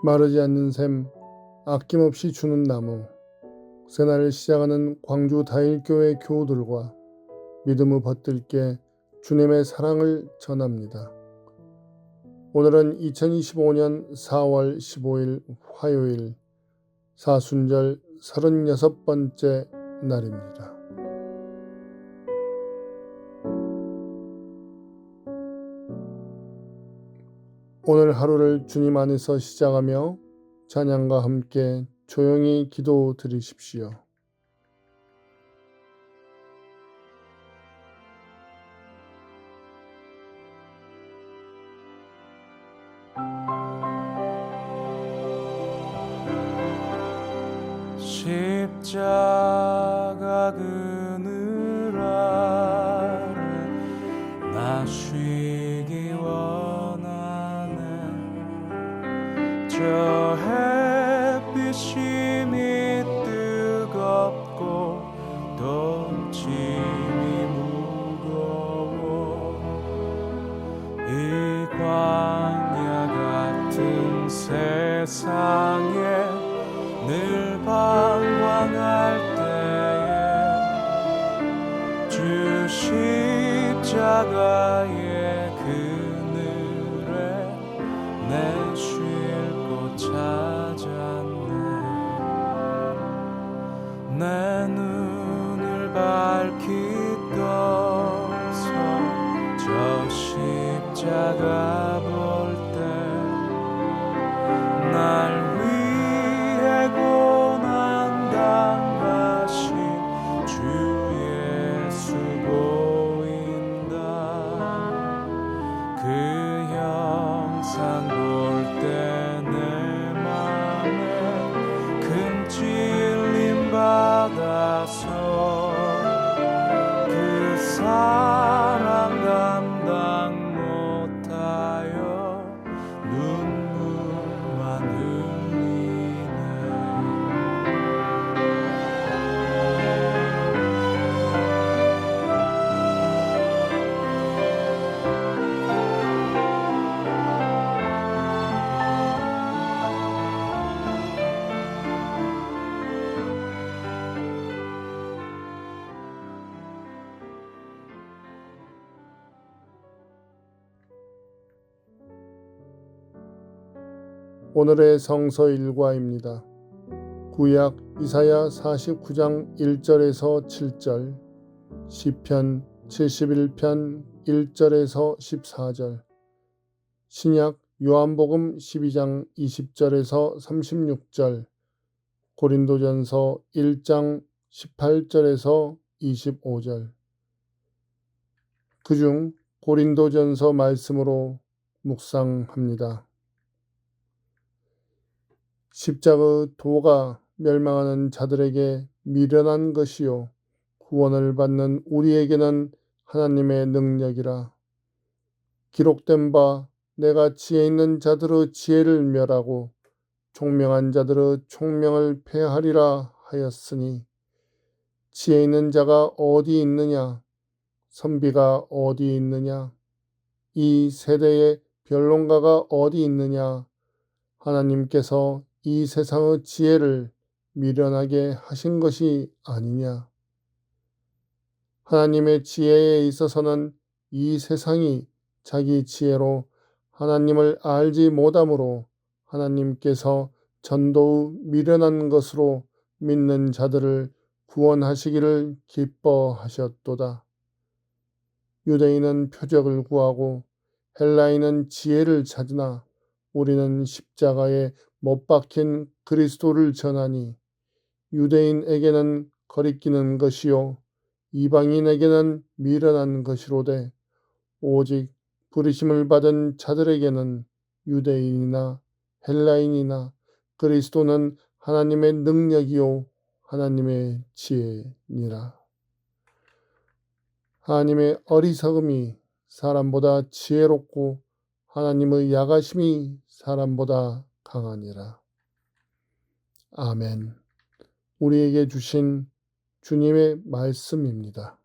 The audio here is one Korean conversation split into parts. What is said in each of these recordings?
마르지 않는 샘, 아낌없이 주는 나무, 새날을 시작하는 광주 다일교회 교우들과 믿음의 벗들께 주님의 사랑을 전합니다. 오늘은 2025년 4월 15일 화요일 사순절 36번째 날입니다. 오늘 하루를 주님 안에서 시작하며 찬양과 함께 조용히 기도 드리십시오. 십자가 그늘 아래 나 쉬기 원하네. 저 햇빛이 뜨겁고 또 짐이 무거워. 이 광야 같은 세상에 늘 방황할 때에 주 십자가의 그늘에 내 쉴 곳 찾았네. 내 눈을 밝히 떠서 저 십자가 볼 때 날 오늘의 성서 일과입니다. 구약 이사야 49장 1절에서 7절, 시편 71편 1절에서 14절, 신약 요한복음 12장 20절에서 36절, 고린도전서 1장 18절에서 25절. 그중 고린도전서 말씀으로 묵상합니다. 십자가의 도가 멸망하는 자들에게 미련한 것이요 구원을 받는 우리에게는 하나님의 능력이라. 기록된 바 내가 지혜 있는 자들의 지혜를 멸하고 총명한 자들의 총명을 폐하리라 하였으니 지혜 있는 자가 어디 있느냐, 선비가 어디 있느냐, 이 세대의 변론가가 어디 있느냐. 하나님께서 이 세상의 지혜를 미련하게 하신 것이 아니냐. 하나님의 지혜에 있어서는 이 세상이 자기 지혜로 하나님을 알지 못하므로 하나님께서 전도의 미련한 것으로 믿는 자들을 구원하시기를 기뻐하셨도다. 유대인은 표적을 구하고 헬라인은 지혜를 찾으나 우리는 십자가에 못 박힌 그리스도를 전하니 유대인에게는 거리끼는 것이요 이방인에게는 미련한 것이로되 오직 부르심을 받은 자들에게는 유대인이나 헬라인이나 그리스도는 하나님의 능력이요 하나님의 지혜니라. 하나님의 어리석음이 사람보다 지혜롭고 하나님의 야가심이 사람보다 강하니라. 아멘. 우리에게 주신 주님의 말씀입니다.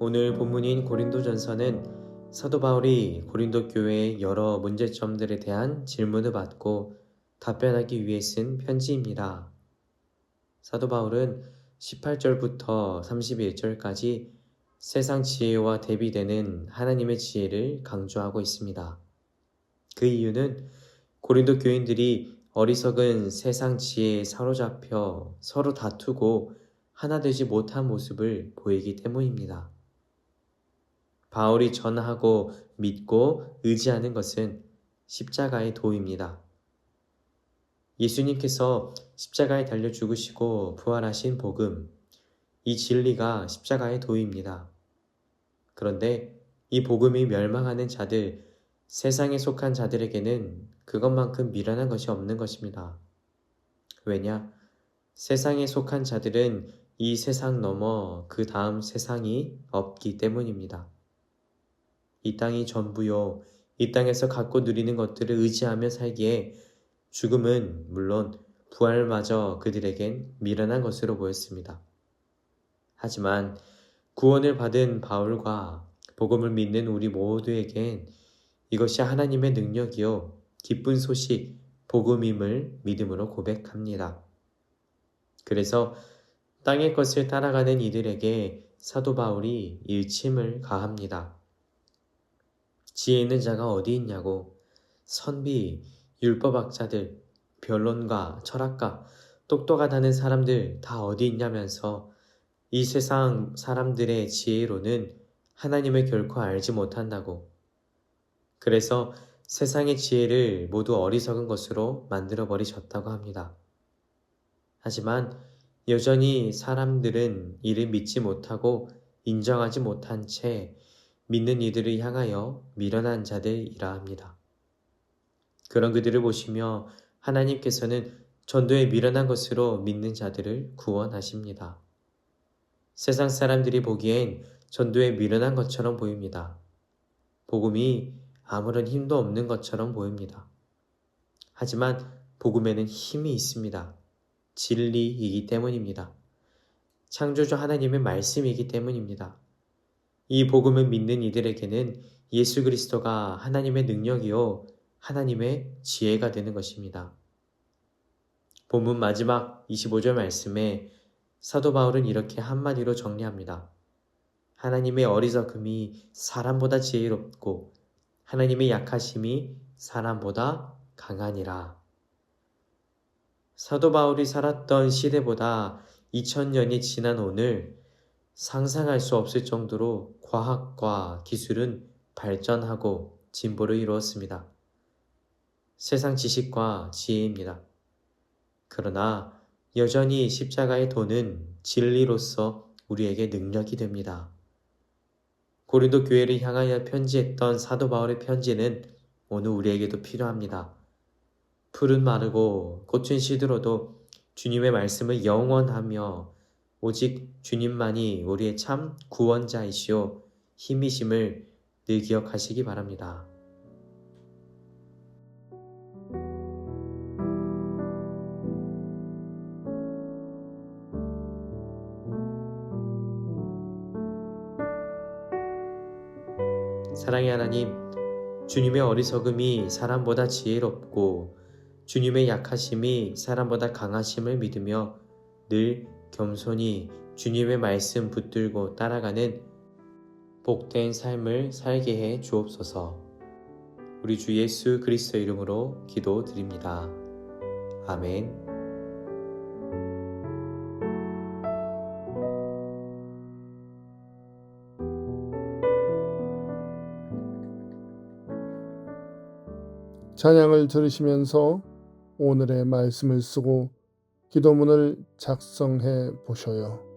오늘 본문인 고린도전서는 사도 바울이 고린도 교회의 여러 문제점들에 대한 질문을 받고 답변하기 위해 쓴 편지입니다. 사도 바울은 18절부터 31절까지 세상 지혜와 대비되는 하나님의 지혜를 강조하고 있습니다. 그 이유는 고린도 교인들이 어리석은 세상 지혜에 사로잡혀 서로 다투고 하나 되지 못한 모습을 보이기 때문입니다. 바울이 전하고 믿고 의지하는 것은 십자가의 도입니다. 예수님께서 십자가에 달려 죽으시고 부활하신 복음, 이 진리가 십자가의 도입니다. 그런데 이 복음이 멸망하는 자들, 세상에 속한 자들에게는 그것만큼 미련한 것이 없는 것입니다. 왜냐? 세상에 속한 자들은 이 세상 넘어 그 다음 세상이 없기 때문입니다. 이 땅이 전부요, 이 땅에서 갖고 누리는 것들을 의지하며 살기에 죽음은 물론 부활마저 그들에겐 미련한 것으로 보였습니다. 하지만 구원을 받은 바울과 복음을 믿는 우리 모두에겐 이것이 하나님의 능력이요 기쁜 소식, 복음임을 믿음으로 고백합니다. 그래서 땅의 것을 따라가는 이들에게 사도 바울이 일침을 가합니다. 지혜 있는 자가 어디 있냐고, 선비, 율법학자들, 변론가, 철학가, 똑똑하다는 사람들 다 어디 있냐면서 이 세상 사람들의 지혜로는 하나님을 결코 알지 못한다고. 그래서 세상의 지혜를 모두 어리석은 것으로 만들어버리셨다고 합니다. 하지만 여전히 사람들은 이를 믿지 못하고 인정하지 못한 채 믿는 이들을 향하여 미련한 자들이라 합니다. 그런 그들을 보시며 하나님께서는 전도에 미련한 것으로 믿는 자들을 구원하십니다. 세상 사람들이 보기엔 전도에 미련한 것처럼 보입니다. 복음이 아무런 힘도 없는 것처럼 보입니다. 하지만 복음에는 힘이 있습니다. 진리이기 때문입니다. 창조주 하나님의 말씀이기 때문입니다. 이 복음을 믿는 이들에게는 예수 그리스도가 하나님의 능력이요 하나님의 지혜가 되는 것입니다. 본문 마지막 25절 말씀에 사도 바울은 이렇게 한마디로 정리합니다. 하나님의 어리석음이 사람보다 지혜롭고 하나님의 약하심이 사람보다 강하니라. 사도 바울이 살았던 시대보다 2000년이 지난 오늘 상상할 수 없을 정도로 과학과 기술은 발전하고 진보를 이루었습니다. 세상 지식과 지혜입니다. 그러나 여전히 십자가의 도는 진리로서 우리에게 능력이 됩니다. 고린도 교회를 향하여 편지했던 사도 바울의 편지는 오늘 우리에게도 필요합니다. 풀은 마르고 꽃은 시들어도 주님의 말씀을 영원하며 오직 주님만이 우리의 참 구원자이시오 힘이심을 늘 기억하시기 바랍니다. 사랑의 하나님, 주님의 어리석음이 사람보다 지혜롭고 주님의 약하심이 사람보다 강하심을 믿으며 늘 겸손히 주님의 말씀 붙들고 따라가는 복된 삶을 살게 해 주옵소서. 우리 주 예수 그리스도 이름으로 기도드립니다. 아멘. 찬양을 들으시면서 오늘의 말씀을 쓰고 기도문을 작성해 보셔요.